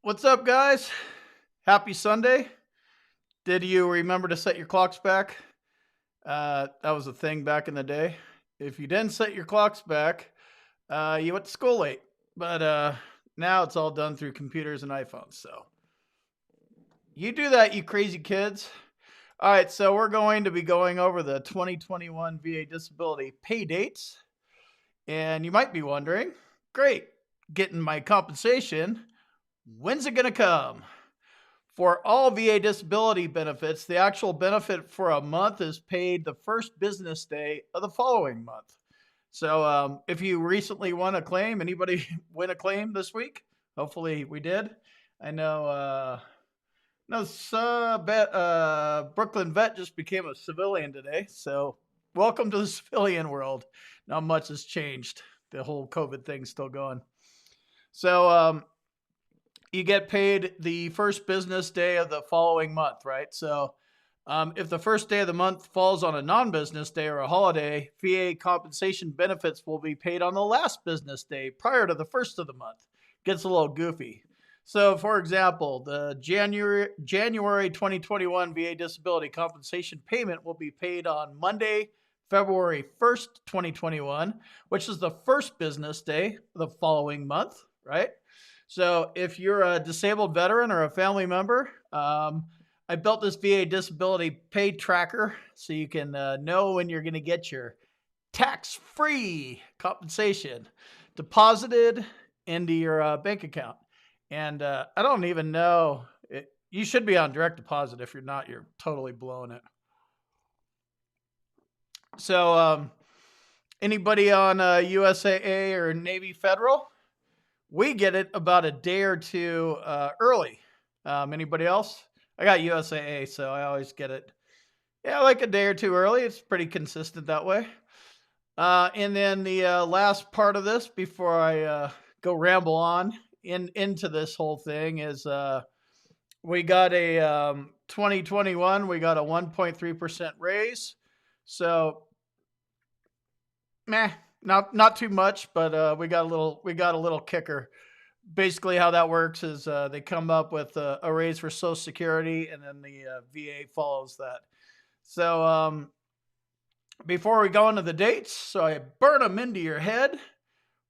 What's up, guys? Happy Sunday. Did you remember to set your clocks back? That was a thing back in the day. If you didn't set your clocks back, you went to school late. But now it's all done through computers and iPhones. So you do that, you crazy kids. All right, so we're going to be going over the 2021 VA disability pay dates. And you might be wondering, great, getting my compensation. When's it going to come? For all VA disability benefits, the actual benefit for a month is paid the first business day of the following month. So if you recently won a claim, anybody win a claim this week? Hopefully we did. I know Brooklyn vet just became a civilian today. So welcome to the civilian world. Not much has changed. The whole COVID thing's still going. So you get paid the first business day of the following month, right? So if the first day of the month falls on a non-business day or a holiday, VA compensation benefits will be paid on the last business day prior to the first of the month. Gets a little goofy. So, for example, the January 2021 VA disability compensation payment will be paid on Monday, February 1st, 2021, which is the first business day of the following month, right? So if you're a disabled veteran or a family member, I built this VA disability pay tracker so you can know when you're going to get your tax-free compensation deposited into your bank account. And I don't even know. You should be on direct deposit. If you're not, you're totally blowing it. So anybody on USAA or Navy Federal? We get it about a day or two early. Anybody else? I got USAA, so I always get it. Yeah, like a day or two early. It's pretty consistent that way. And then the last part of this, before I go ramble on into this whole thing, is we got a 2021. We got a 1.3% raise. So, not too much, but we got a little kicker. Basically, how that works is they come up with a raise for Social Security, and then the VA follows that. So before we go into the dates, so I burn them into your head.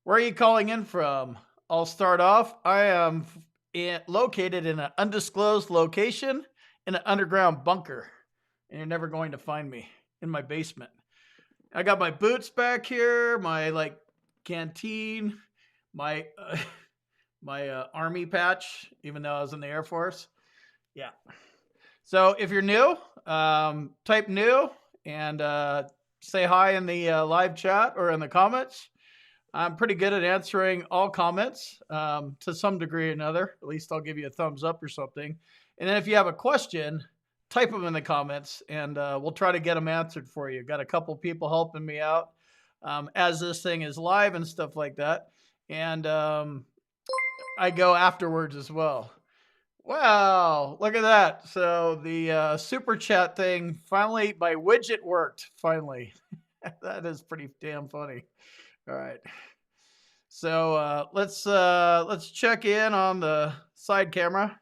Where are you calling in from? I'll start off. I am located in an undisclosed location in an underground bunker, and you're never going to find me in my basement. I got my boots back here, my canteen, my army patch, even though I was in the Air Force. Yeah. So if you're new, type new and say hi in the live chat or in the comments. I'm pretty good at answering all comments to some degree or another. At least I'll give you a thumbs up or something. And then if you have a question, type them in the comments, and we'll try to get them answered for you. Got a couple people helping me out as this thing is live and stuff like that. And I go afterwards as well. Wow, look at that. So the super chat thing, finally, my widget worked, finally. That is pretty damn funny. All right. So let's check in on the side camera.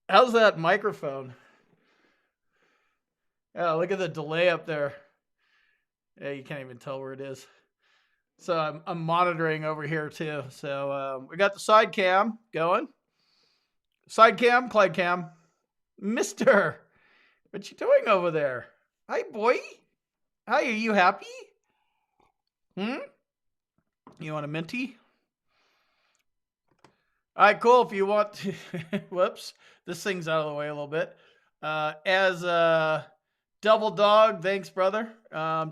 How's that microphone? Yeah, look at the delay up there. Yeah, you can't even tell where it is. So I'm monitoring over here too. So we got the side cam going. Side cam, Clyde cam. Mister, what you doing over there? Hi, boy. Hi, are you happy? You want a minty? All right, cool. If you want to, whoops, this thing's out of the way a little bit. As Double Dog, thanks, brother.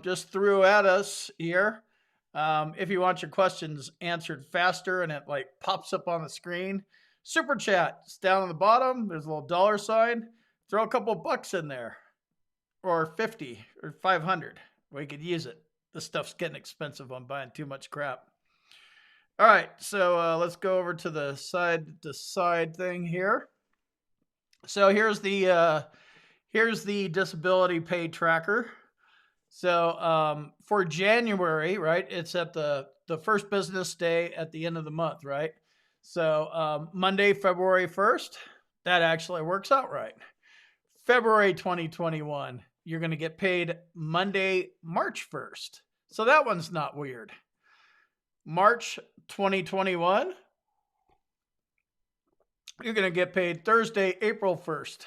Just threw at us here. If you want your questions answered faster and it pops up on the screen, super chat. It's down on the bottom. There's a little dollar sign. Throw a couple bucks in there, or 50 or 500. We could use it. This stuff's getting expensive. I'm buying too much crap. All right, so let's go over to the side thing here. So here's the disability pay tracker. So for January, right, it's at the first business day at the end of the month, right? So Monday, February 1st, that actually works out right. February 2021, you're going to get paid Monday, March 1st. So that one's not weird. March 2021, you're going to get paid Thursday, April 1st.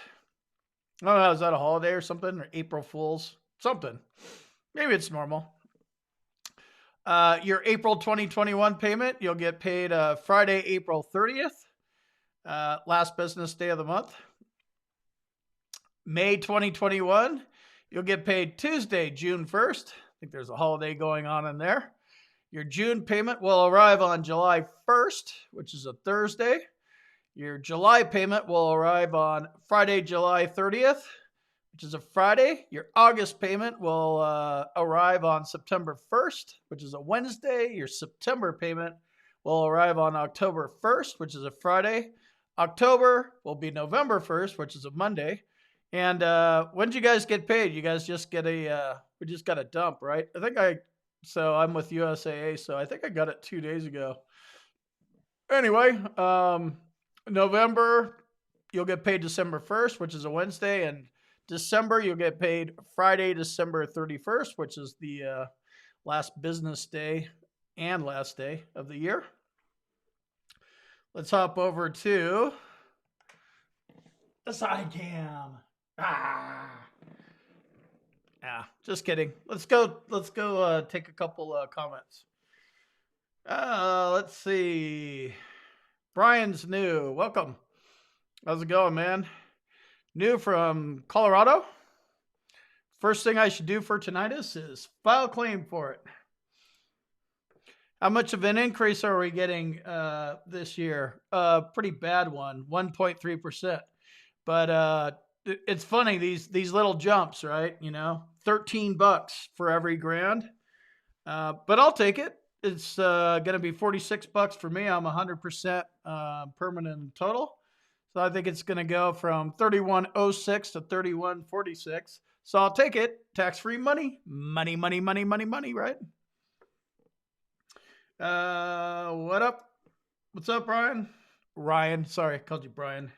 I don't know, is that a holiday or something? Or April Fools? Something. Maybe it's normal. Your April 2021 payment, you'll get paid Friday, April 30th, last business day of the month. May 2021, you'll get paid Tuesday, June 1st. I think there's a holiday going on in there. Your June payment will arrive on July 1st, which is a Thursday. Your July payment will arrive on Friday, July 30th, which is a Friday. Your August payment will arrive on September 1st, which is a Wednesday. Your September payment will arrive on October 1st, which is a Friday. October will be November 1st, which is a Monday. And when did you guys get paid? You guys just get we just got a dump, right? So I'm with USAA, so I think I got it 2 days ago. Anyway, November, you'll get paid December 1st, which is a Wednesday, and December, you'll get paid Friday, December 31st, which is the last business day and last day of the year. Let's hop over to the side cam. Just kidding. Let's go take a couple comments. Let's see. Brian's new. Welcome. How's it going, man? New from Colorado. First thing I should do for tinnitus is file claim for it. How much of an increase are we getting this year? Pretty bad one, 1.3%. But it's funny, these little jumps, right? You know, $13 for every grand. But I'll take it. It's going to be $46 for me. I'm 100% permanent total. So I think it's going to go from 3106 to 3146. So I'll take it. Tax-free money. Money, right? What up? What's up, Brian? Ryan. Sorry, I called you Brian.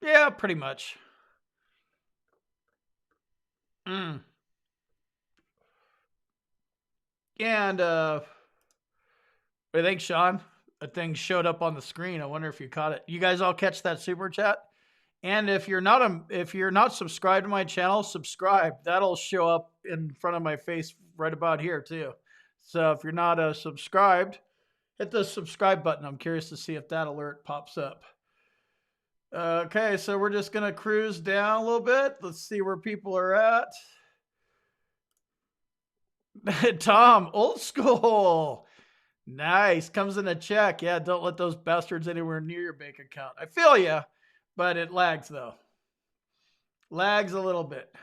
Yeah, pretty much. And I think Sean, a thing showed up on the screen. I wonder if you caught it. You guys all catch that super chat? And if you're not subscribed to my channel, subscribe. That'll show up in front of my face right about here too. So if you're not subscribed, hit the subscribe button. I'm curious to see if that alert pops up. Okay, so we're just gonna cruise down a little bit. Let's see where people are at. Tom, old school. Nice. Comes in a check. Yeah, don't let those bastards anywhere near your bank account. I feel you, but it lags though. Lags a little bit.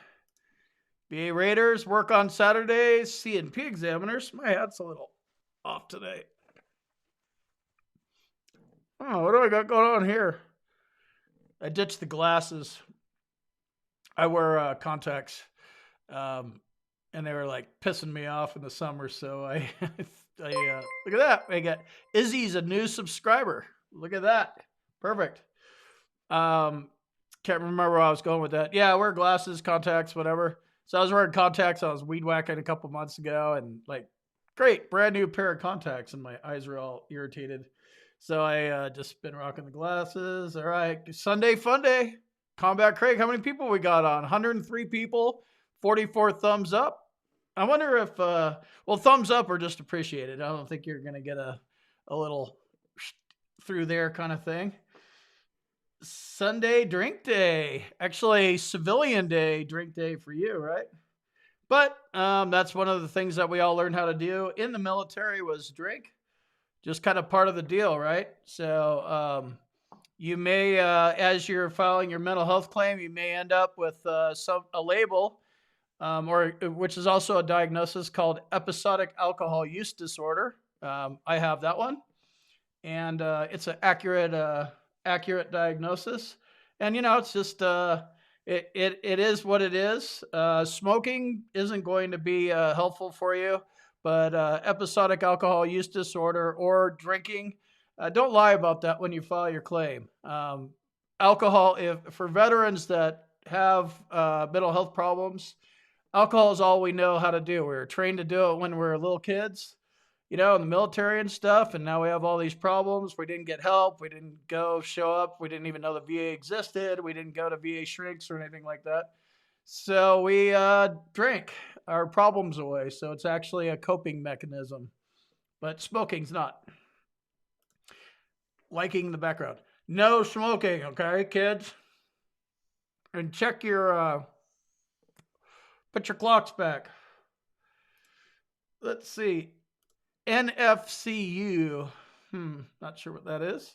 BA Raiders work on Saturdays. C&P examiners. My hat's a little off today. Oh, what do I got going on here? I ditched the glasses. I wear contacts. And they were like pissing me off in the summer. So I look at that. I got Izzy's a new subscriber. Look at that. Perfect. Can't remember where I was going with that. Yeah, I wear glasses, contacts, whatever. So I was wearing contacts. I was weed whacking a couple months ago and like, great, brand new pair of contacts. And my eyes were all irritated. So I just been rocking the glasses. All right. Sunday fun day. Combat Craig. How many people we got on? 103 people. 44 thumbs up. I wonder if, thumbs up are just appreciated. I don't think you're going to get a little through there kind of thing. Sunday drink day. Actually, civilian day, drink day for you, right? But that's one of the things that we all learned how to do in the military was drink. Just kind of part of the deal, right? So you may, as you're filing your mental health claim, you may end up with a label, which is also a diagnosis called episodic alcohol use disorder. I have that one, and it's an accurate diagnosis. And it's just it is what it is. Smoking isn't going to be helpful for you, but episodic alcohol use disorder or drinking, don't lie about that when you file your claim. Alcohol, if for veterans that have mental health problems, alcohol is all we know how to do. We were trained to do it when we were little kids, in the military and stuff. And now we have all these problems. We didn't get help. We didn't go show up. We didn't even know the VA existed. We didn't go to VA shrinks or anything like that. So we drink our problems away. So it's actually a coping mechanism, but smoking's not. Liking the background. No smoking, okay, kids? And check your, put your clocks back. Let's see. NFCU. Not sure what that is.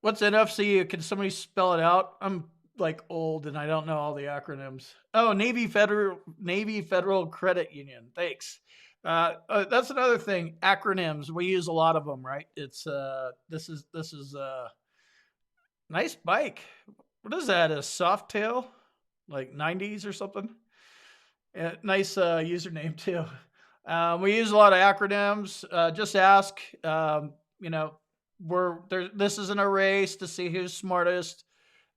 What's NFCU? Can somebody spell it out? I'm like old and I don't know all the acronyms. Oh, Navy Federal Credit Union. Thanks. That's another thing. Acronyms. We use a lot of them, right? It's this is nice bike. What is that? A Softail? Like 90s or something? Nice username too. We use a lot of acronyms. Just ask. This isn't a race to see who's smartest.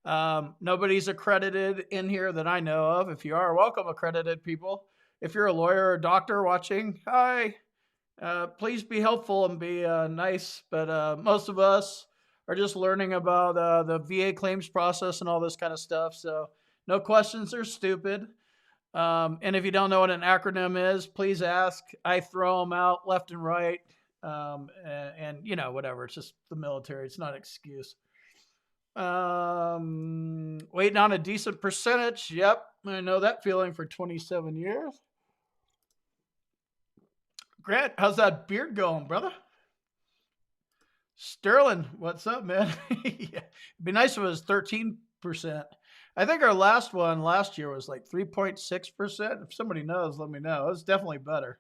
Nobody's accredited in here that I know of. If you are, welcome, accredited people. If you're a lawyer or a doctor watching, hi. Please be helpful and be nice. But most of us are just learning about the VA claims process and all this kind of stuff. So no questions are stupid. And if you don't know what an acronym is, please ask. I throw them out left and right. And whatever. It's just the military. It's not an excuse. Waiting on a decent percentage. Yep. I know that feeling for 27 years. Grant, how's that beard going, brother? Sterling, what's up, man? Yeah. It'd be nice if it was 13%. I think our last one last year was like 3.6%. If somebody knows, let me know. It's definitely better.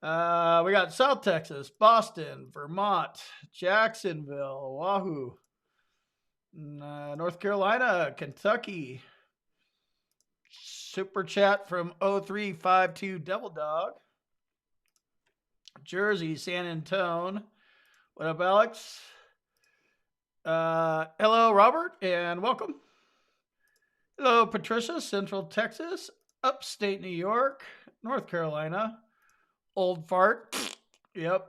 We got South Texas, Boston, Vermont, Jacksonville, Wahoo, North Carolina, Kentucky. Super chat from 0352 Devil Dog. Jersey, San Antone. What up, Alex? Hello, Robert, and welcome. Hello, Patricia, Central Texas, upstate New York, North Carolina, Old Fart. Yep.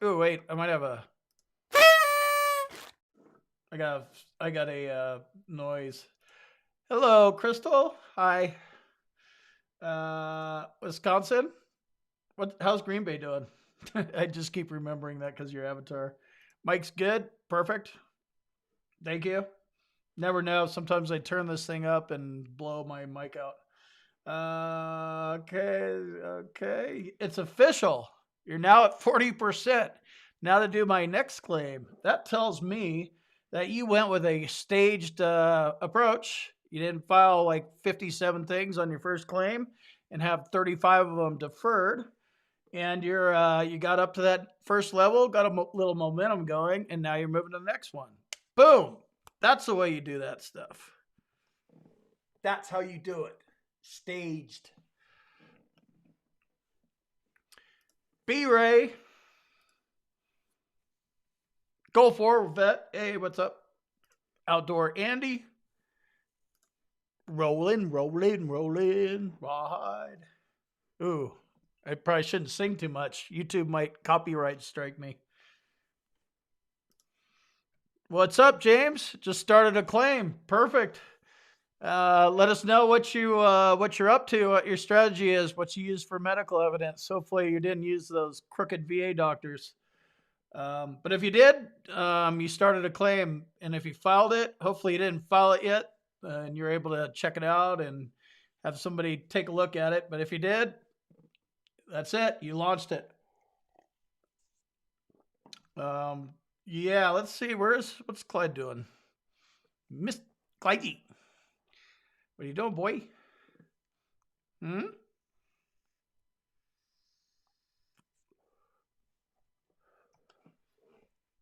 Oh, wait, I might have a... I got a noise. Hello, Crystal. Hi. Wisconsin. How's Green Bay doing? I just keep remembering that because your avatar. Mike's good. Perfect. Thank you. Never know. Sometimes I turn this thing up and blow my mic out. Okay. It's official. You're now at 40%. Now to do my next claim. That tells me that you went with a staged approach. You didn't file like 57 things on your first claim and have 35 of them deferred. And you got up to that first level, got a little momentum going, and now you're moving to the next one. Boom. That's the way you do that stuff. That's how you do it. Staged. B-Ray. Go for vet. Hey, what's up? Outdoor Andy. Rolling. Rawhide. Ooh, I probably shouldn't sing too much. YouTube might copyright strike me. What's up, James? Just started a claim. Perfect. Let us know what you're up to, what your strategy is, what you use for medical evidence. Hopefully you didn't use those crooked VA doctors. But if you did, you started a claim, and if you filed it, hopefully you didn't file it yet, and you're able to check it out and have somebody take a look at it. But if you did, that's it. You launched it. Yeah, let's see. What's Clyde doing? Miss Clyde. What are you doing, boy?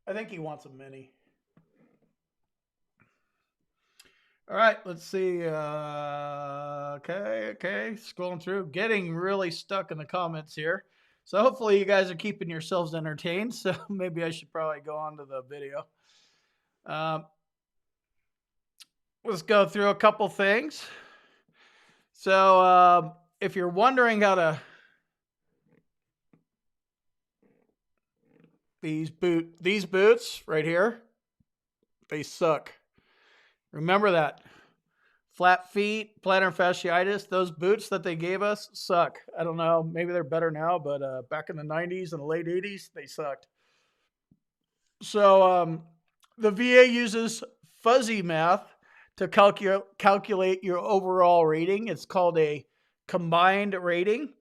I think he wants a mini. All right, let's see. Okay. Scrolling through, getting really stuck in the comments here. So hopefully you guys are keeping yourselves entertained. So maybe I should probably go on to the video. Um, let's go through a couple things. So if you're wondering how to these boots right here, they suck. Remember that. Flat feet, plantar fasciitis, those boots that they gave us suck. I don't know. Maybe they're better now, but back in the 90s and the late 80s, they sucked. So the VA uses fuzzy math to calculate your overall rating. It's called a combined rating.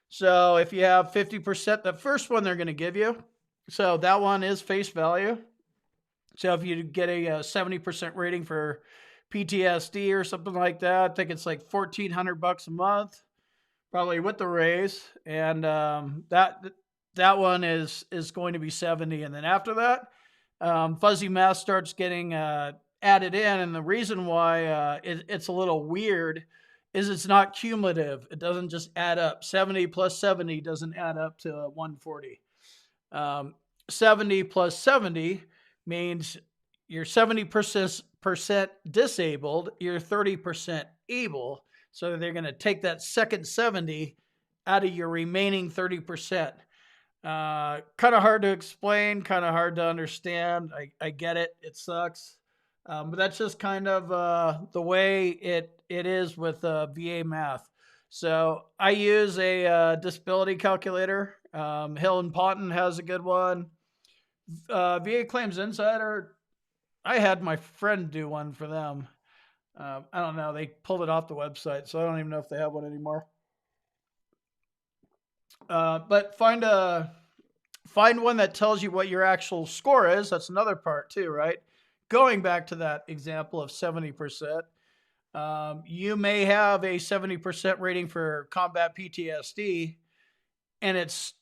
So if you have 50%, the first one they're going to give you, so that one is face value. So if you get a 70% rating for PTSD or something like that, I think it's like $1,400 a month, probably with the raise, and that one is going to be 70. And then after that, fuzzy math starts getting added in, and the reason why it's a little weird is it's not cumulative. It doesn't just add up. 70 plus 70 doesn't add up to 140. 70 plus 70 means you're 70% disabled, you're 30% able. So they're going to take that second 70 out of your remaining 30%. Kind of hard to explain, kind of hard to understand. I get it. It sucks. But that's just kind of the way it is with VA math. So I use a disability calculator. Hill and Ponton has a good one. VA Claims Insider, I had my friend do one for them. I don't know. They pulled it off the website, so I don't even know if they have one anymore. But find one that tells you what your actual score is. That's another part too, right? Going back to that example of 70%, you may have a 70% rating for combat PTSD, and it's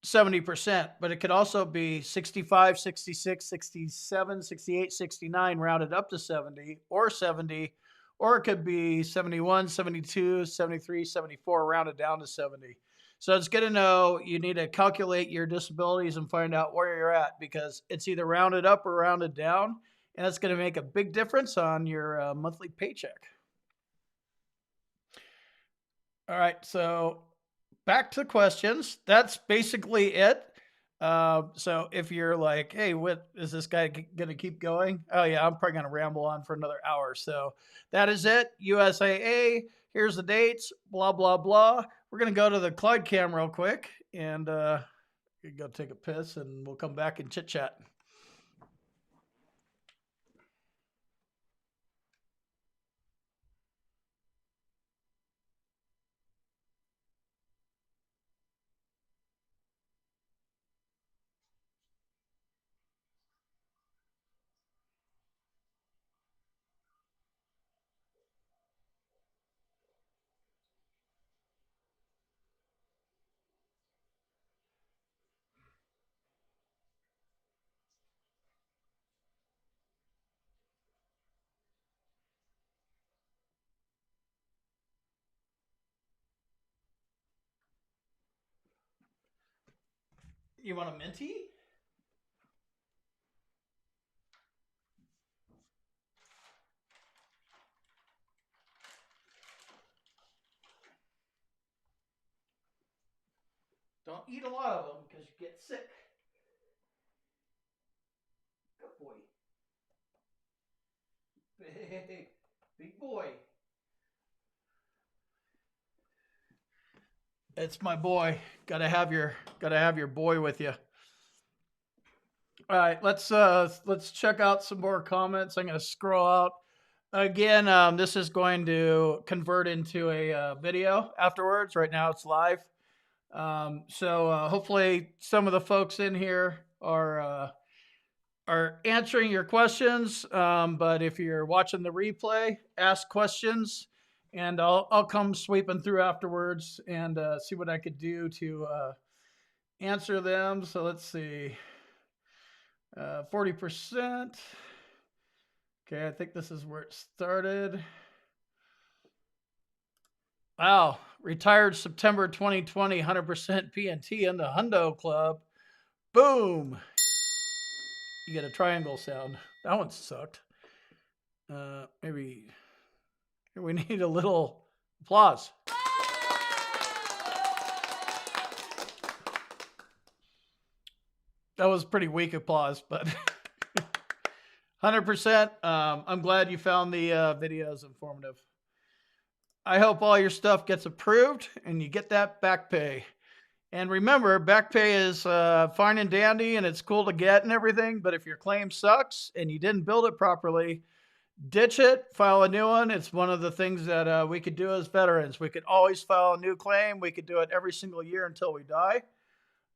70%, but it could also be 65, 66, 67, 68, 69 rounded up to 70, or 70, or it could be 71, 72, 73, 74 rounded down to 70. So it's good to know. You need to calculate your disabilities and find out where you're at, because it's either rounded up or rounded down, and that's going to make a big difference on your monthly paycheck. All right, so back to questions. That's basically it. So if you're like, hey, what is this guy going to keep going? Oh, yeah, I'm probably going to ramble on for another hour. So that is it. USAA, here's the dates, blah, blah, blah. We're going to go to the Clyde cam real quick and go take a piss, and we'll come back and chit chat. You want a minty? Don't eat a lot of them because you get sick. Good boy. Big boy. It's my boy. Gotta have your boy with you. All right, let's check out some more comments. I'm gonna scroll out again. This is going to convert into a video afterwards. Right now it's live. So hopefully some of the folks in here are answering your questions. But if you're watching the replay, ask questions, and I'll come sweeping through afterwards and see what I could do to answer them. So let's see, 40%. Okay, I think this is where it started. Wow, retired September 2020, 100% PNT in the Hundo Club. Boom! You get a triangle sound. That one sucked. Maybe we need a little applause. That was pretty weak applause, but 100%. I'm glad you found the videos informative. I hope all your stuff gets approved and you get that back pay. And remember, back pay is fine and dandy and it's cool to get and everything. But if your claim sucks and you didn't build it properly, ditch it, file a new one. It's one of the things that we could do as veterans. We could always file a new claim. We could do it every single year until we die.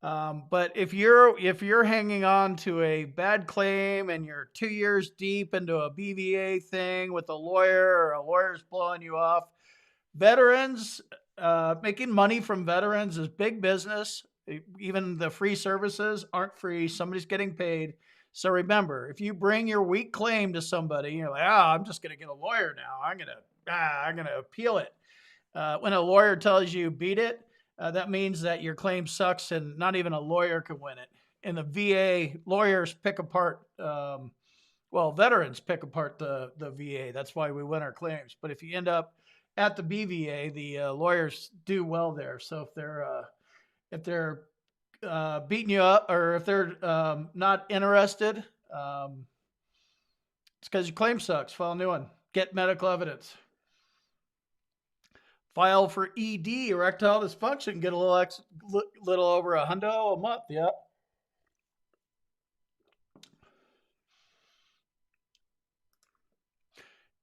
But if you're hanging on to a bad claim and you're 2 years deep into a BVA thing with a lawyer or a lawyer's blowing you off, veterans, making money from veterans is big business. Even the free services aren't free. Somebody's getting paid. So remember, if you bring your weak claim to somebody, you're like, I'm just going to get a lawyer now. I'm going to appeal it. When a lawyer tells you beat it, that means that your claim sucks and not even a lawyer can win it. And the VA lawyers pick apart, veterans pick apart the VA. That's why we win our claims. But if you end up at the BVA, the lawyers do well there. So if they're beating you up or if they're not interested, it's because your claim sucks. File a new one. Get medical evidence. File for ED, erectile dysfunction. Get a little over $100 a month. Yep.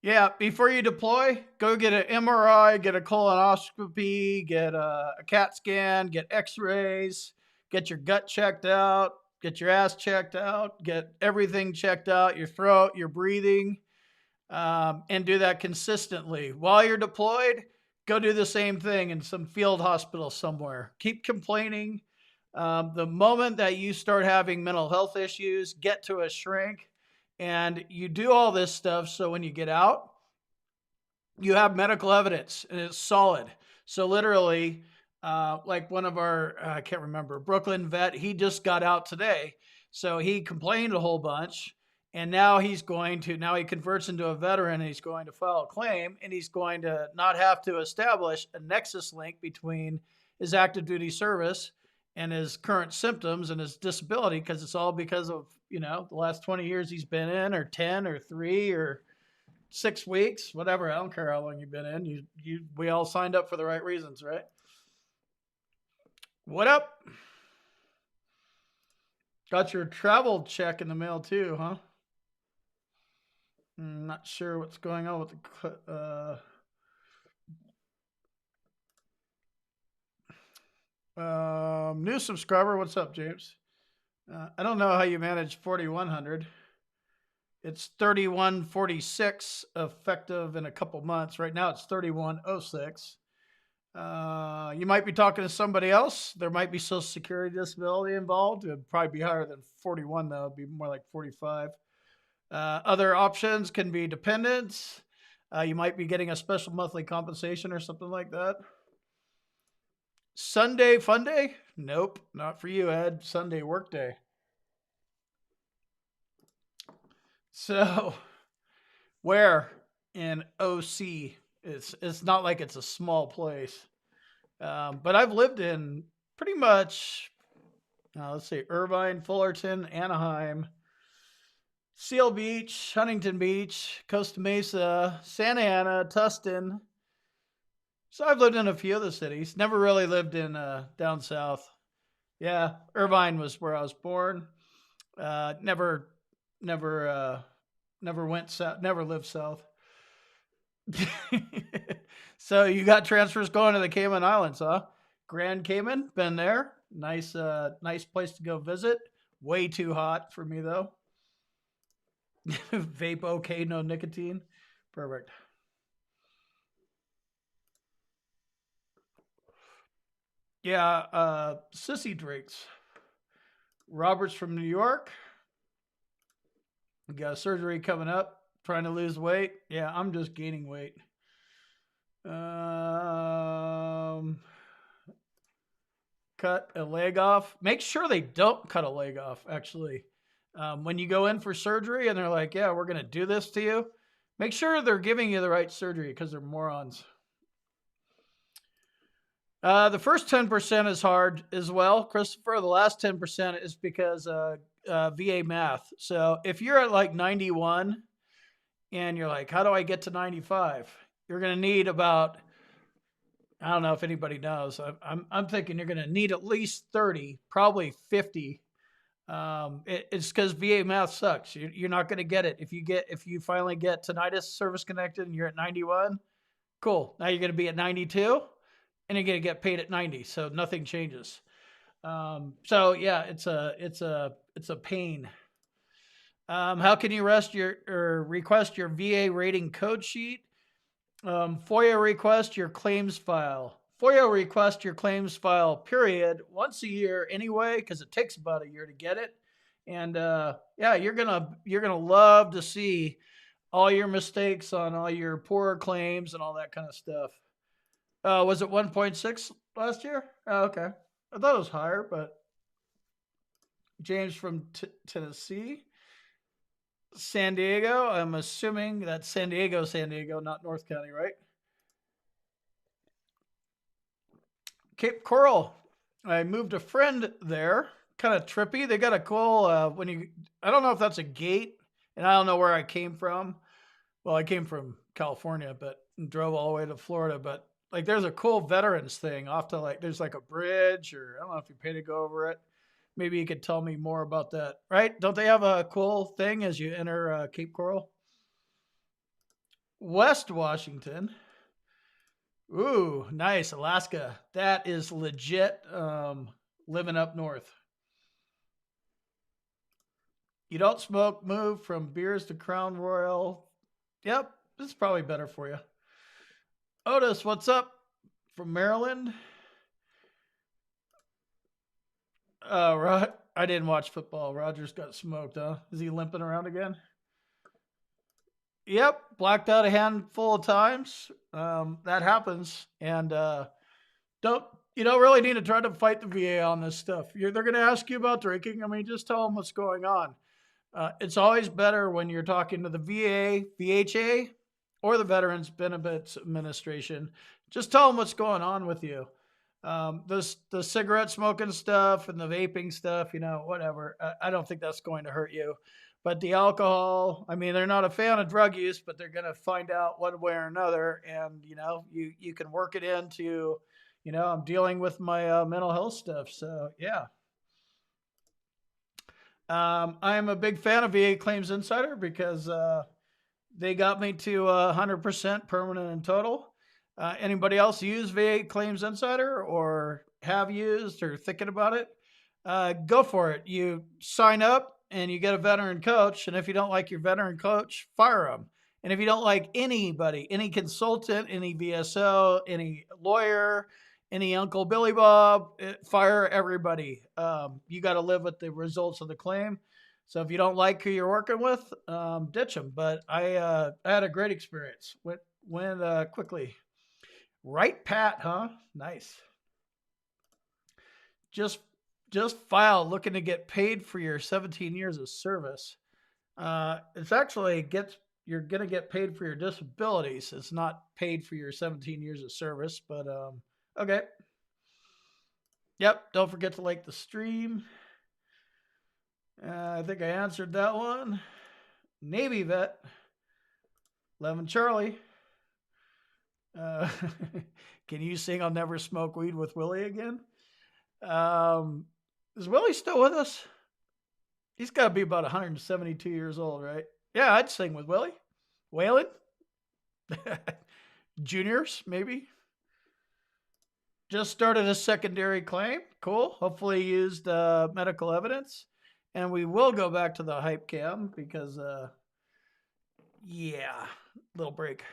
Yeah, before you deploy, go get an MRI, get a colonoscopy, get a CAT scan, get x-rays, get your gut checked out, get your ass checked out, get everything checked out, your throat, your breathing, and do that consistently. While you're deployed, go do the same thing in some field hospital somewhere. Keep complaining. The moment that you start having mental health issues, get to a shrink. And you do all this stuff so when you get out, you have medical evidence and it's solid. So literally, like one of our, I can't remember, Brooklyn vet, he just got out today. So he complained a whole bunch. And now he converts into a veteran and he's going to file a claim and he's going to not have to establish a nexus link between his active duty service and his current symptoms and his disability, because it's all because of, the last 20 years he's been in, or 10 or 3 or 6 weeks, whatever. I don't care how long you've been in. We all signed up for the right reasons, right? What up? Got your travel check in the mail too, huh? Not sure what's going on with the new subscriber. What's up, James? I don't know how you manage 4,100. It's 3146 effective in a couple months. Right now it's 3106. You might be talking to somebody else. There might be Social Security disability involved. It'd probably be higher than 41 though. It'd be more like 45. Other options can be dependents. You might be getting a special monthly compensation or something like that. Sunday fun day? Nope, not for you, Ed. Sunday work day. So, where in OC? It's not like it's a small place, but I've lived in pretty much, let's say, Irvine, Fullerton, Anaheim, Seal Beach, Huntington Beach, Costa Mesa, Santa Ana, Tustin. So I've lived in a few of the cities. Never really lived in down south. Yeah, Irvine was where I was born. Never went south. Never lived south. So you got transfers going to the Cayman Islands, huh? Grand Cayman, been there. Nice place to go visit. Way too hot for me though. Vape okay, no nicotine. Perfect. Yeah, sissy drinks. Robert's from New York. We got surgery coming up. Trying to lose weight? Yeah, I'm just gaining weight. Um, cut a leg off. Make sure they don't cut a leg off, actually. When you go in for surgery and they're like, yeah, we're going to do this to you, make sure they're giving you the right surgery because they're morons. The first 10% is hard as well, Christopher. The last 10% is because VA math. So if you're at like 91 and you're like, how do I get to 95? You're going to need about, I don't know if anybody knows. I'm thinking you're going to need at least 30, probably 50. It's because VA math sucks. You're not going to get it. If you finally get tinnitus service connected and you're at 91, cool. Now you're going to be at 92 and you're going to get paid at 90. So nothing changes. So yeah, it's a pain. How can you request your VA rating code sheet? FOIA request your claims file. FOIA request your claims file, period, once a year anyway, because it takes about a year to get it. And yeah, you're gonna love to see all your mistakes on all your poor claims and all that kind of stuff. Was it 1.6 last year? Oh, okay. I thought it was higher, but James from Tennessee. San Diego. I'm assuming that's San Diego, not North County, right? Cape Coral. I moved a friend there. Kind of trippy. They got a cool when you. I don't know if that's a gate, and I don't know where I came from. Well, I came from California, but drove all the way to Florida. But like, there's a cool veterans thing off to like. There's like a bridge, or I don't know if you pay to go over it. Maybe you could tell me more about that, right? Don't they have a cool thing as you enter Cape Coral? West Washington. Ooh, nice. Alaska. That is legit living up north. You don't smoke, move from beers to Crown Royal. Yep, this is probably better for you. Otis, what's up from Maryland? I didn't watch football. Rogers got smoked, huh? Is he limping around again? Yep, blacked out a handful of times. That happens, and don't you don't really need to try to fight the VA on this stuff. They're going to ask you about drinking. I mean, just tell them what's going on. It's always better when you're talking to the VA, VHA, or the Veterans Benefits Administration. Just tell them what's going on with you. The cigarette smoking stuff and the vaping stuff, whatever. I don't think that's going to hurt you. But the alcohol, I mean, they're not a fan of drug use, but they're going to find out one way or another. And, you can work it into, I'm dealing with my mental health stuff. So, yeah. I am a big fan of VA Claims Insider because they got me to 100% permanent and total. Anybody else use VA Claims Insider or have used or thinking about it? Go for it. You sign up and you get a veteran coach. And if you don't like your veteran coach, fire them. And if you don't like anybody, any consultant, any VSO, any lawyer, any Uncle Billy Bob, fire everybody. You got to live with the results of the claim. So if you don't like who you're working with, ditch them. But I had a great experience. Went quickly. Right, Pat? Huh? Nice. Just file looking to get paid for your 17 years of service. It's actually you're gonna get paid for your disabilities. It's not paid for your 17 years of service, but okay. Yep. Don't forget to like the stream. I think I answered that one. Navy vet. 11 Charlie. Uh, can you sing I'll Never Smoke Weed with Willie again? Is Willie still with us? He's got to be about 172 years old, right? Yeah, I'd sing with Willie. Waylon? Juniors, maybe? Just started a secondary claim. Cool. Hopefully used medical evidence. And we will go back to the hype cam because, yeah, little break.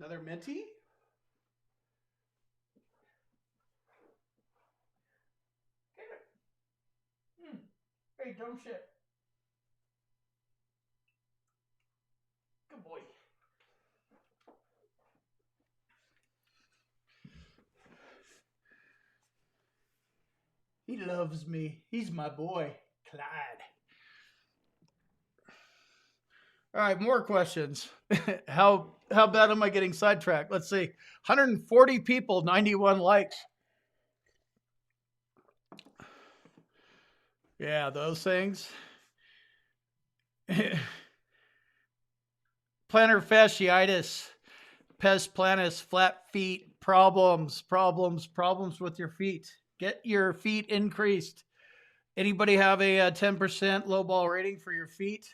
Another minty? Hey, dumb shit. Good boy. He loves me. He's my boy, Clyde. All right, more questions. How bad am I getting sidetracked? Let's see. 140 people, 91 likes. Yeah, those things. Plantar fasciitis, pes planus, flat feet, problems with your feet. Get your feet increased. Anybody have a 10% low ball rating for your feet?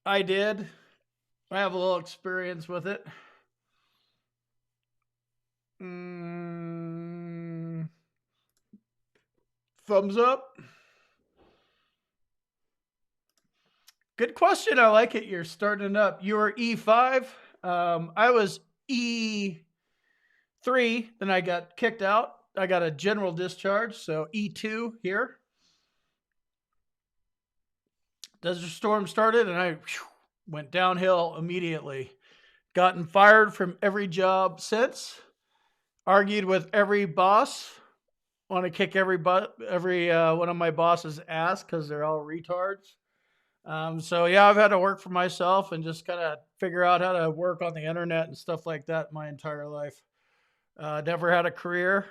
I did. I have a little experience with it. Thumbs up. Good question. I like it. You're starting up. You were E5. I was E3. Then I got kicked out. I got a general discharge. So E2 here. Desert Storm started and I went downhill immediately. Gotten fired from every job since. Argued with every boss. Want to kick every one of my bosses' ass because they're all retards. So yeah, I've had to work for myself and just kind of figure out how to work on the internet and stuff like that my entire life. Never had a career.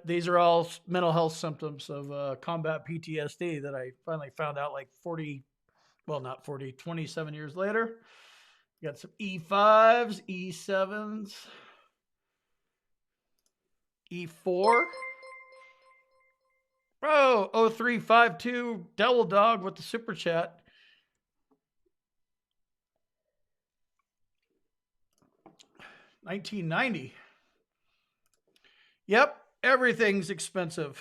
These are all mental health symptoms of combat PTSD that I finally found out like 27 years later. Got some E5s, E7s, E4. Oh, 0352 Devil Dog with the super chat. $19.90. Yep, everything's expensive.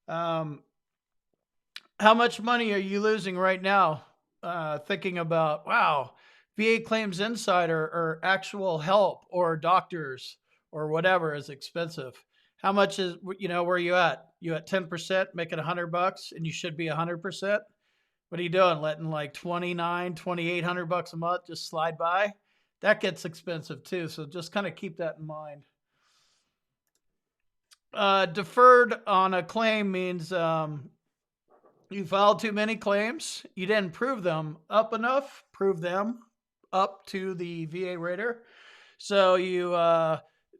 How much money are you losing right now? Thinking about, wow, VA Claims Insider or actual help or doctors or whatever is expensive. How much is, where you at? You at 10%, making $100 and you should be 100%. What are you doing? Letting like $2,800 a month just slide by? That gets expensive too. So just kind of keep that in mind. Deferred on a claim means you filed too many claims. You didn't prove them up enough. Prove them up to the VA rater. So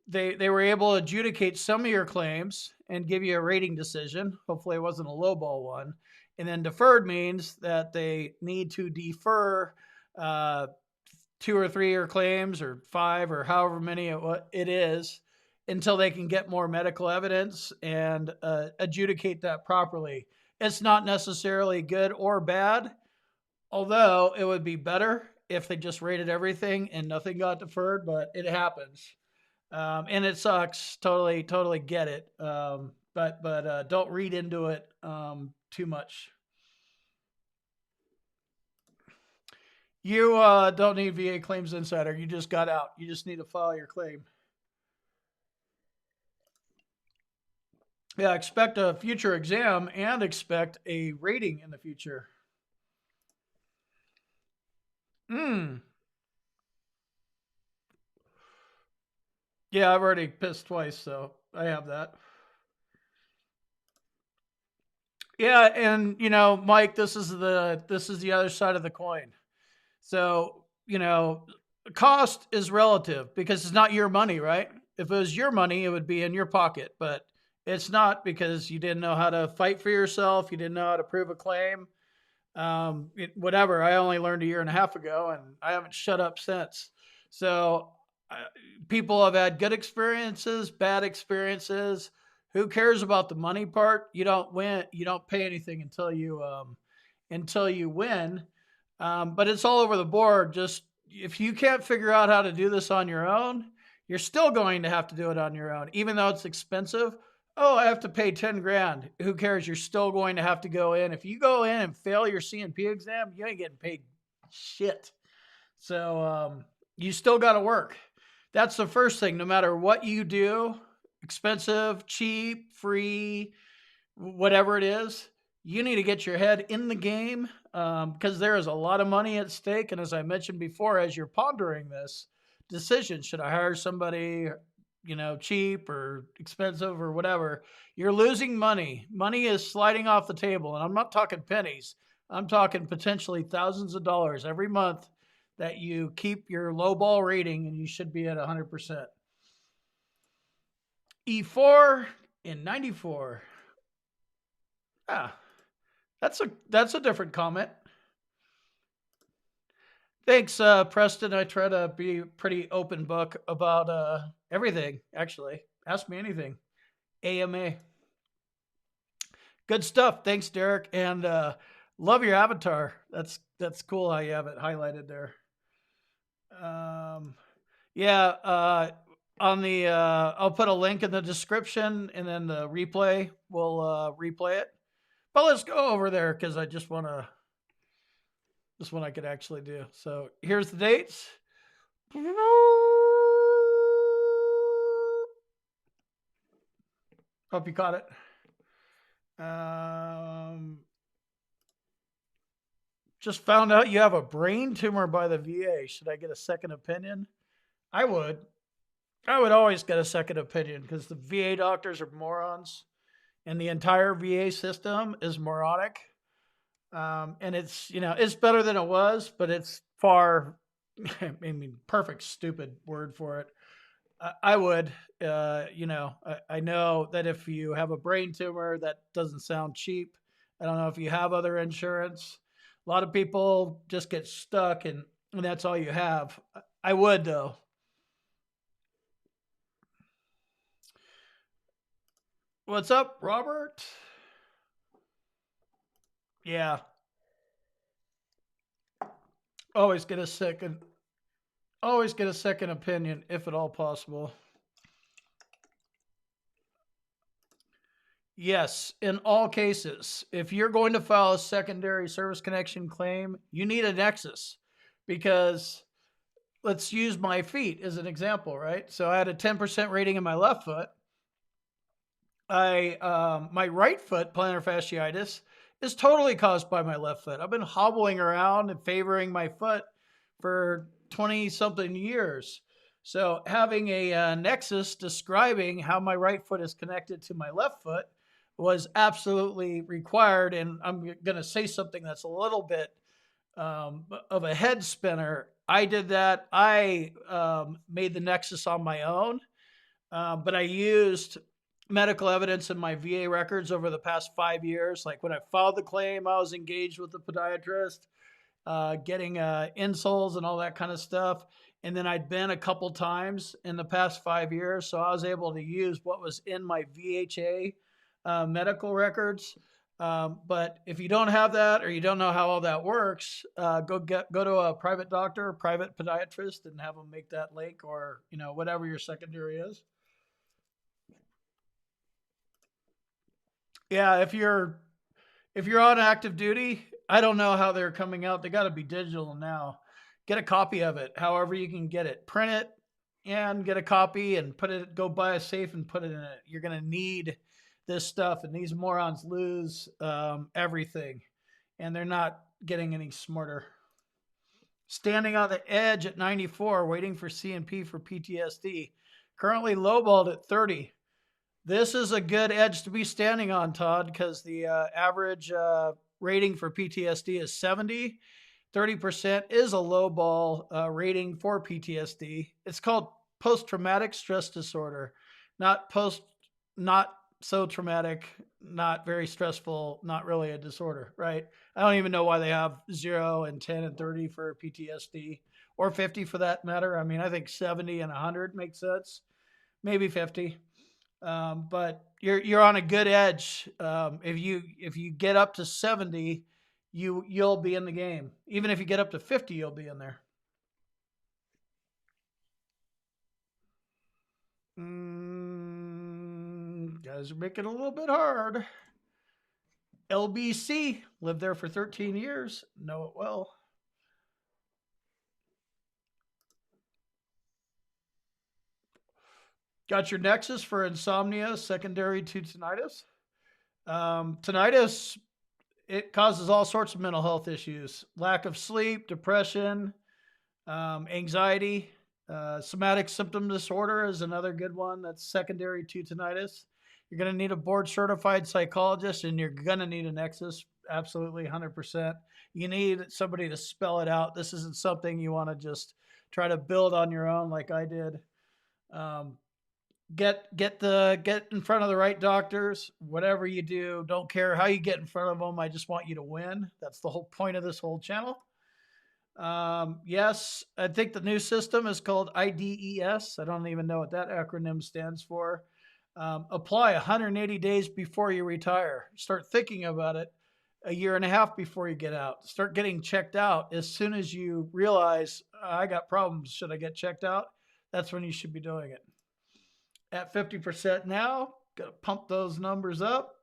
they were able to adjudicate some of your claims and give you a rating decision. Hopefully it wasn't a lowball one. And then deferred means that they need to defer 2 or 3 year claims or 5 or however many it is until they can get more medical evidence and adjudicate that properly. It's not necessarily good or bad, although it would be better if they just rated everything and nothing got deferred, but it happens. And it sucks. Totally get it. But don't read into it too much. You don't need VA Claims Insider. You just got out. You just need to file your claim. Yeah, expect a future exam and expect a rating in the future. Yeah, I've already pissed twice, so I have that. Yeah, and Mike, this is the other side of the coin. So, cost is relative because it's not your money, right? If it was your money, it would be in your pocket, but it's not because you didn't know how to fight for yourself. You didn't know how to prove a claim. Whatever. I only learned a year and a half ago and I haven't shut up since. So people have had good experiences, bad experiences. Who cares about the money part? You don't win. You don't pay anything until you win. But it's all over the board. Just if you can't figure out how to do this on your own, you're still going to have to do it on your own, even though it's expensive. Oh, I have to pay 10 grand. Who cares? You're still going to have to go in. If you go in and fail your CNP exam, you ain't getting paid shit. So You still got to work. That's the first thing. No matter what you do, expensive, cheap, free, whatever it is, you need to get your head in the game because there is a lot of money at stake. And as I mentioned before, as you're pondering this decision, should I hire somebody, cheap or expensive or whatever? You're losing money. Money is sliding off the table. And I'm not talking pennies, I'm talking potentially thousands of dollars every month that you keep your low ball rating and you should be at 100%. E4 in 94. Ah, that's a different comment. Thanks, Preston. I try to be pretty open book about everything. Actually, ask me anything. AMA. Good stuff. Thanks, Derek, and love your avatar. That's cool how you have it highlighted there. Yeah. On the I'll put a link in the description, and then the replay. We'll replay it. But let's go over there because I just want to. This one I could actually do. So here's the dates. Hope you caught it. Just found out you have a brain tumor by the VA. Should I get a second opinion? I would. I would always get a second opinion because the VA doctors are morons and the entire VA system is moronic. And it's better than it was, but it's far, perfect, stupid word for it. I would, I know that if you have a brain tumor, that doesn't sound cheap. I don't know if you have other insurance. A lot of people just get stuck and that's all you have. I would, though. What's up, Robert? Yeah. Always get a second opinion if at all possible. Yes, in all cases, if you're going to file a secondary service connection claim, you need a nexus because let's use my feet as an example, right? So I had a 10% rating in my left foot. My right foot plantar fasciitis is totally caused by my left foot. I've been hobbling around and favoring my foot for 20 something years. So having a nexus describing how my right foot is connected to my left foot was absolutely required. And I'm going to say something that's a little bit of a head spinner. I did that. I made the nexus on my own, but I used medical evidence in my VA records over the past 5 years. Like when I filed the claim, I was engaged with the podiatrist, getting insoles and all that kind of stuff. And then I'd been a couple times in the past 5 years. So I was able to use what was in my VHA medical records. But if you don't have that or you don't know how all that works, go to a private doctor or private podiatrist and have them make that link or, whatever your secondary is. Yeah, if you're on active duty, I don't know how they're coming out. They got to be digital now. Get a copy of it, however you can get it. Print it and get a copy and go buy a safe and put it in it. You're going to need this stuff, and these morons lose everything, and they're not getting any smarter. Standing on the edge at 94, waiting for C&P for PTSD. Currently lowballed at 30. This is a good edge to be standing on, Todd, because the average rating for PTSD is 70. 30% is a low ball rating for PTSD. It's called post-traumatic stress disorder, not so traumatic, not very stressful, not really a disorder, right? I don't even know why they have 0 and 10 and 30 for PTSD or 50 for that matter. I mean, I think 70 and 100 makes sense, maybe 50. But you're on a good edge. If you get up to 70, you'll be in the game. Even if you get up to 50, you'll be in there. Guys are making it a little bit hard. LBC lived there for 13 years. Know it well. Got your nexus for insomnia secondary to tinnitus. Tinnitus, it causes all sorts of mental health issues: lack of sleep, depression, anxiety. Somatic symptom disorder is another good one that's secondary to tinnitus. You're going to need a board certified psychologist, and you're going to need a nexus. Absolutely, 100%. You need somebody to spell it out. This isn't something you want to just try to build on your own like I did. Um, get in front of the right doctors. Whatever you do, don't care how you get in front of them. I just want you to win. That's the whole point of this whole channel. Yes, I think the new system is called IDES. I don't even know what that acronym stands for. Apply 180 days before you retire. Start thinking about it a year and a half before you get out. Start getting checked out as soon as you realize I got problems. Should I get checked out? That's when you should be doing it. At 50% now, gotta pump those numbers up.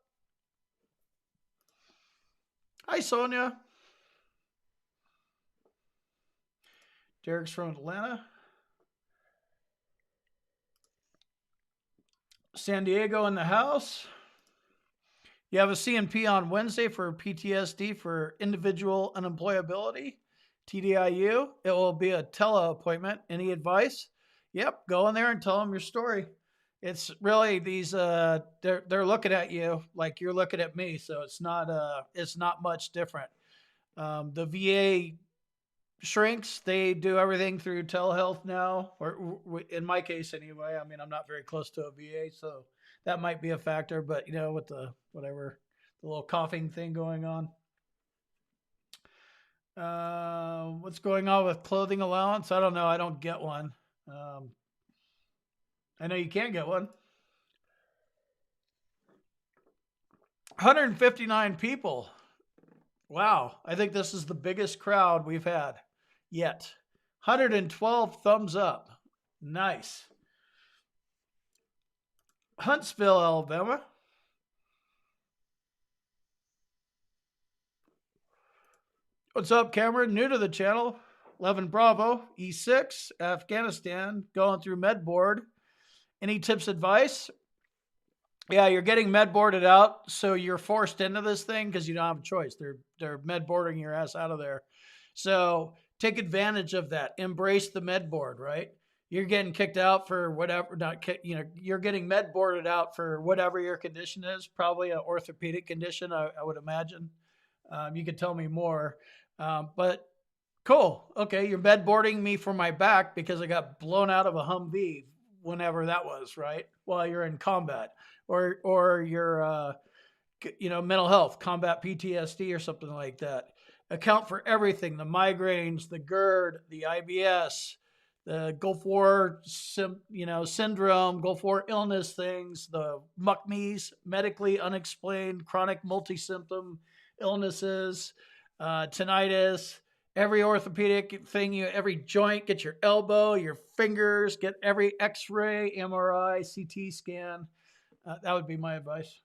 Hi, Sonia. Derek's from Atlanta. San Diego in the house. You have a CNP on Wednesday for PTSD for individual unemployability, TDIU. It will be a tele appointment. Any advice? Yep, go in there and tell them your story. It's really these they're looking at you like you're looking at me, so it's not much different. The VA shrinks. They do everything through telehealth now, or in my case anyway. I mean, I'm not very close to a VA, so that might be a factor. But with the whatever, the little coughing thing going on. What's going on with clothing allowance? I don't know. I don't get one. I know you can't get one. 159 people. Wow. I think this is the biggest crowd we've had yet. 112 thumbs up. Nice. Huntsville, Alabama. What's up, Cameron? New to the channel. 11 Bravo, E6, Afghanistan, going through med board. Any tips, advice? Yeah, you're getting med boarded out, so you're forced into this thing because you don't have a choice. They're med boarding your ass out of there. So take advantage of that. Embrace the med board, right? You're getting kicked out for whatever, you're getting med boarded out for whatever your condition is, probably an orthopedic condition, I would imagine. You could tell me more. But cool. Okay, you're med boarding me for my back because I got blown out of a Humvee whenever that was, right? While you're in combat, or your mental health, combat PTSD or something like that. Account for everything: the migraines, the GERD, the IBS, the Gulf War syndrome, Gulf War illness things, the MUCMEs, medically unexplained chronic multi-symptom illnesses, tinnitus. Every orthopedic thing, every joint, get your elbow, your fingers, get every X-ray, MRI, CT scan. That would be my advice.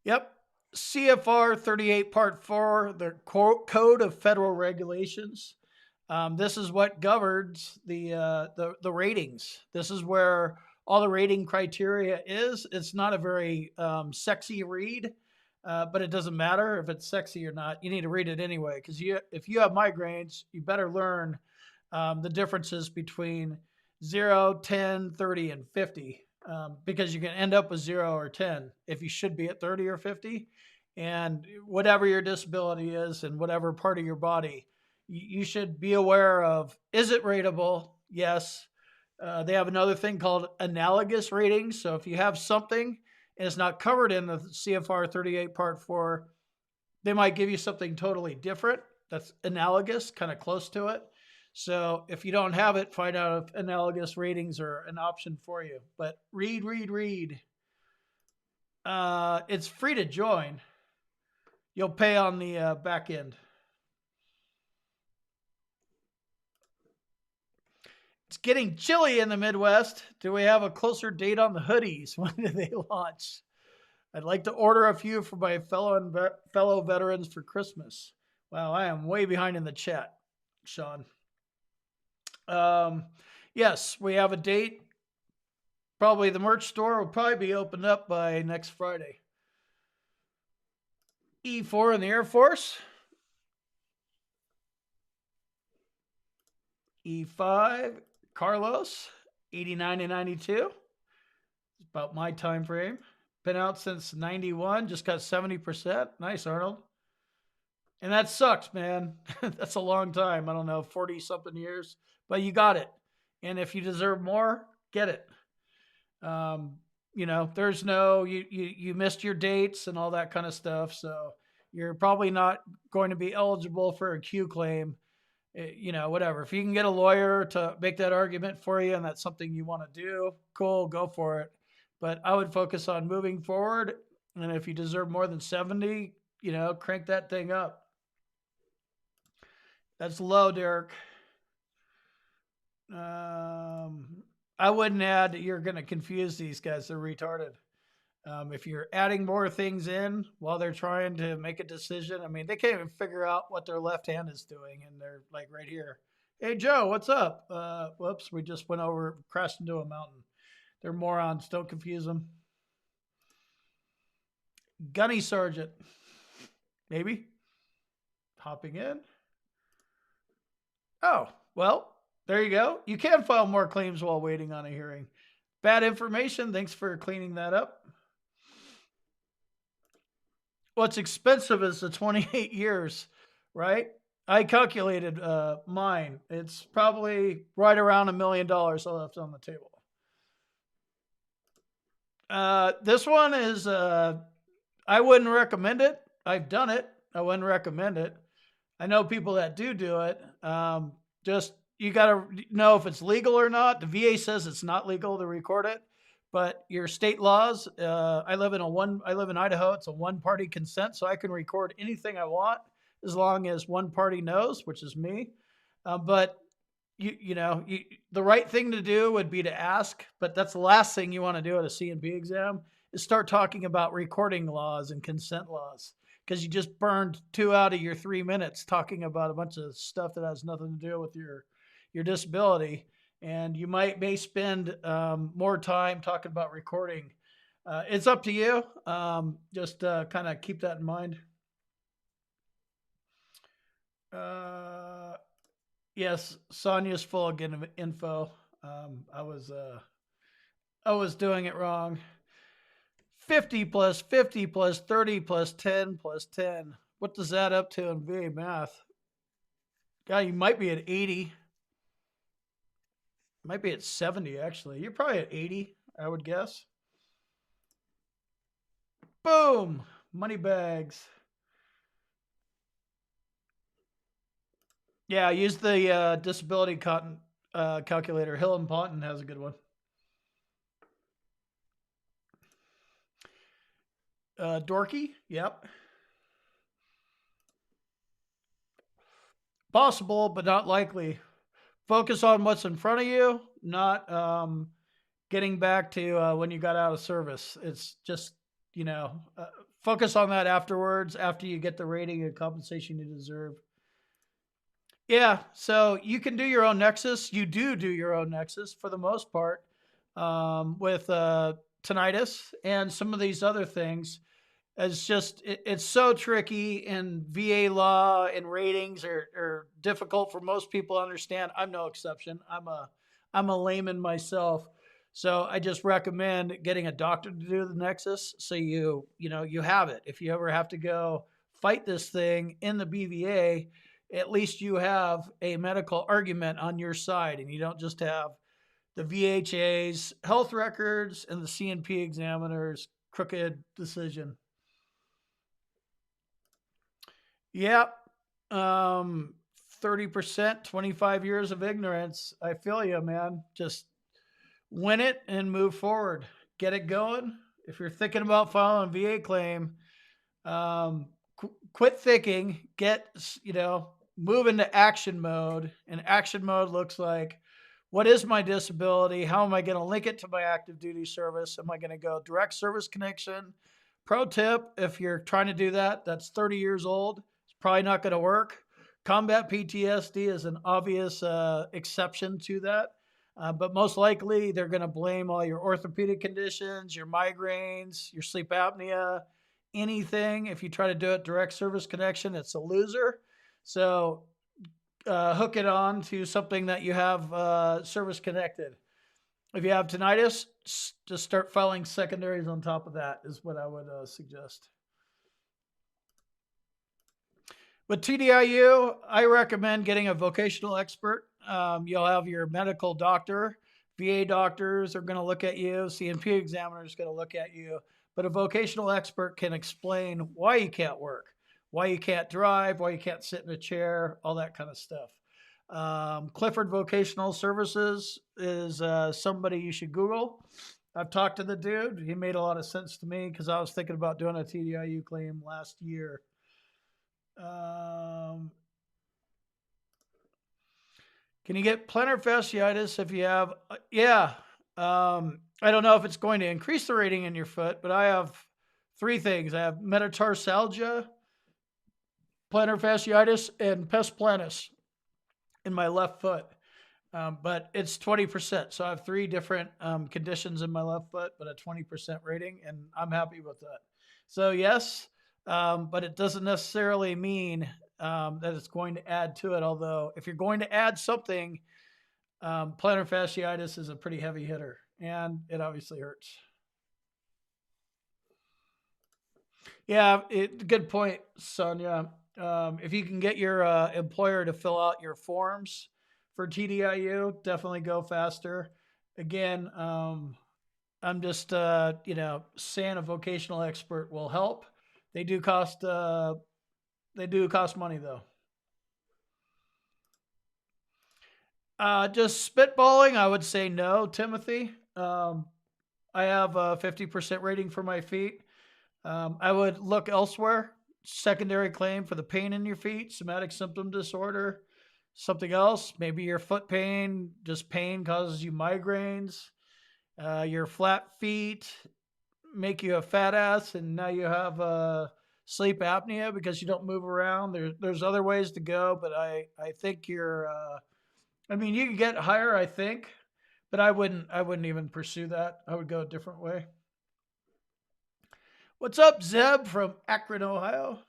Yep. CFR 38 Part 4, the Code of Federal Regulations. This is what governs the ratings. This is where all the rating criteria is. It's not a very sexy read. But it doesn't matter if it's sexy or not. You need to read it anyway, because if you have migraines, you better learn the differences between 0, 10, 30, and 50, because you can end up with 0 or 10 if you should be at 30 or 50. And whatever your disability is and whatever part of your body, you should be aware of, is it rateable? Yes. They have another thing called analogous ratings. So if you have something and it's not covered in the CFR 38 Part 4, they might give you something totally different that's analogous, kind of close to it. So if you don't have it, find out if analogous ratings are an option for you. But read. It's free to join. You'll pay on the back end. It's getting chilly in the Midwest. Do we have a closer date on the hoodies? When do they launch? I'd like to order a few for my fellow veterans for Christmas. Wow, I am way behind in the chat, Sean. Yes, we have a date. Probably the merch store will probably be opened up by next Friday. E4 in the Air Force. E5, Carlos, 89 and 92. It's about my time frame. Been out since 91, just got 70%. Nice, Arnold. And that sucks, man. That's a long time. I don't know, 40 something years, but you got it. And if you deserve more, get it. There's no, you missed your dates and all that kind of stuff. So you're probably not going to be eligible for a Q claim. Whatever. If you can get a lawyer to make that argument for you and that's something you want to do, cool, go for it. But I would focus on moving forward. And if you deserve more than 70, crank that thing up. That's low, Derek. I wouldn't add. You're going to confuse these guys. They're retarded. If you're adding more things in while they're trying to make a decision, I mean, they can't even figure out what their left hand is doing, and they're like right here. Hey, Joe, what's up? Whoops, we just went over, crashed into a mountain. They're morons. Don't confuse them. Gunny Sergeant. Maybe. Hopping in. Oh, well, there you go. You can file more claims while waiting on a hearing. Bad information. Thanks for cleaning that up. What's expensive is the 28 years, right? I calculated mine. It's probably right around $1 million left on the table. This one is, I wouldn't recommend it. I've done it. I wouldn't recommend it. I know people that do it. Just, you got to know if it's legal or not. The VA says it's not legal to record it, but your state laws, I live in Idaho. It's a one-party consent, so I can record anything I want as long as one party knows, which is me. But the right thing to do would be to ask, but that's the last thing you want to do at a C&P exam is start talking about recording laws and consent laws, because you just burned 2 out of your 3 minutes talking about a bunch of stuff that has nothing to do with your disability. And you may spend more time talking about recording. It's up to you. Just kind of keep that in mind. Yes, Sonia's full of info. I was doing it wrong. 50 plus 50 plus 30 plus 10 plus 10. What does that up to in VA math? God, you might be at 80. Might be at 70, actually. You're probably at 80, I would guess. Boom! Money bags. Yeah, use the disability calculator. Hill and Ponton has a good one. Dorky, yep. Possible, but not likely. Focus on what's in front of you, not getting back to when you got out of service. It's just, focus on that afterwards, after you get the rating and compensation you deserve. Yeah, so you can do your own nexus. You do your own nexus for the most part with tinnitus and some of these other things. It's so tricky, and VA law and ratings are difficult for most people to understand. I'm no exception. I'm a layman myself. So I just recommend getting a doctor to do the nexus, so you have it. If you ever have to go fight this thing in the BVA, at least you have a medical argument on your side, and you don't just have the VHA's health records and the C&P examiner's crooked decision. Yep. 30%, 25 years of ignorance. I feel you, man. Just win it and move forward. Get it going. If you're thinking about filing a VA claim, quit thinking. Move into action mode. And action mode looks like, what is my disability? How am I going to link it to my active duty service? Am I going to go direct service connection? Pro tip, if you're trying to do that, that's 30 years old. It's probably not going to work. Combat PTSD is an obvious exception to that. But most likely, they're going to blame all your orthopedic conditions, your migraines, your sleep apnea, anything. If you try to do it direct service connection, it's a loser. So hook it on to something that you have service connected. If you have tinnitus, just start filing secondaries on top of that, is what I would suggest. With TDIU, I recommend getting a vocational expert. You'll have your medical doctor, VA doctors are going to look at you, CNP examiner is going to look at you, but a vocational expert can explain why you can't work, why you can't drive, why you can't sit in a chair, all that kind of stuff. Clifford Vocational Services is somebody you should Google. I've talked to the dude. He made a lot of sense to me because I was thinking about doing a TDIU claim last year. Can you get plantar fasciitis if you have? Yeah. I don't know if it's going to increase the rating in your foot, but I have 3 things. I have metatarsalgia, plantar fasciitis, and pes planus in my left foot. But it's 20%. So I have 3 different conditions in my left foot, but a 20% rating, and I'm happy with that. So yes, but it doesn't necessarily mean that it's going to add to it. Although if you're going to add something, plantar fasciitis is a pretty heavy hitter, and it obviously hurts. Yeah, good point, Sonia. If you can get your employer to fill out your forms for TDIU, definitely go faster. Again, I'm just saying a vocational expert will help. They do cost money though. Just spitballing, I would say no, Timothy. I have a 50% rating for my feet. I would look elsewhere. Secondary claim for the pain in your feet, somatic symptom disorder, something else. Maybe your foot pain, just pain causes you migraines. Your flat feet make you a fat ass, and now you have sleep apnea because you don't move around. There's other ways to go, but I think you're. I mean, you can get higher, I think, but I wouldn't even pursue that. I would go a different way. What's up, Zeb from Akron, Ohio?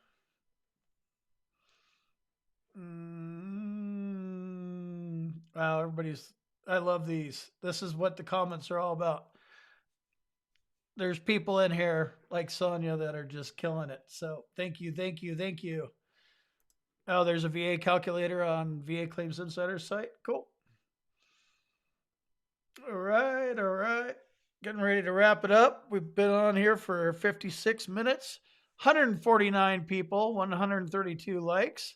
Wow, everybody's. I love these. This is what the comments are all about. There's people in here like Sonia that are just killing it. So thank you, thank you, thank you. Oh, there's a VA calculator on VA Claims Insider site. Cool. All right, all right. Getting ready to wrap it up. We've been on here for 56 minutes, 149 people, 132 likes.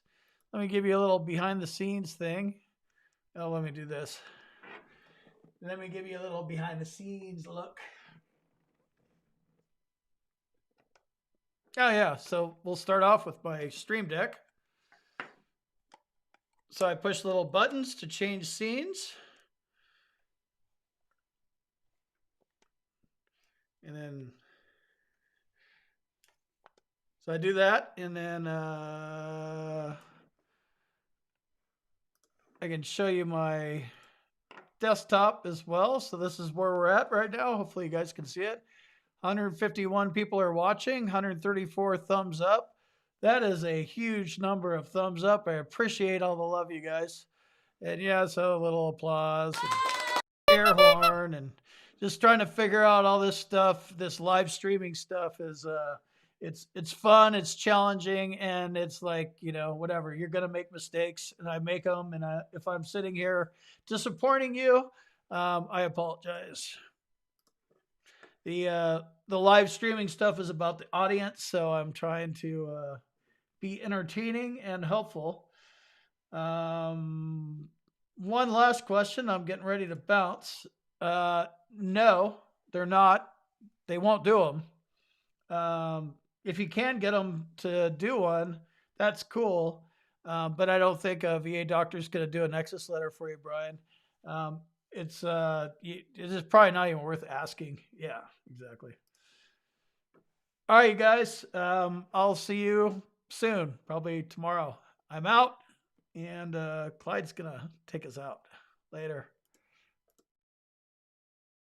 Let me give you a little behind the scenes thing. Oh, let me do this. Let me give you a little behind the scenes look. Oh, yeah. So we'll start off with my Stream Deck. So I push little buttons to change scenes. And then, so I do that. And then I can show you my desktop as well. So this is where we're at right now. Hopefully you guys can see it. 151 people are watching, 134 thumbs up. That is a huge number of thumbs up. I appreciate all the love, you guys. And yeah, so a little applause, and air horn, and just trying to figure out all this stuff. This live streaming stuff is it's fun, it's challenging, and it's like, whatever. You're gonna make mistakes, and I make them. And if I'm sitting here disappointing you, I apologize. The live streaming stuff is about the audience, so I'm trying to be entertaining and helpful. One last question. I'm getting ready to bounce. No, they're not. They won't do them. If you can get them to do one, that's cool. But I don't think a VA doctor is going to do a Nexus letter for you, Brian. It's probably not even worth asking. Yeah, exactly. All right, you guys. I'll see you soon, probably tomorrow. I'm out, and Clyde's gonna take us out later.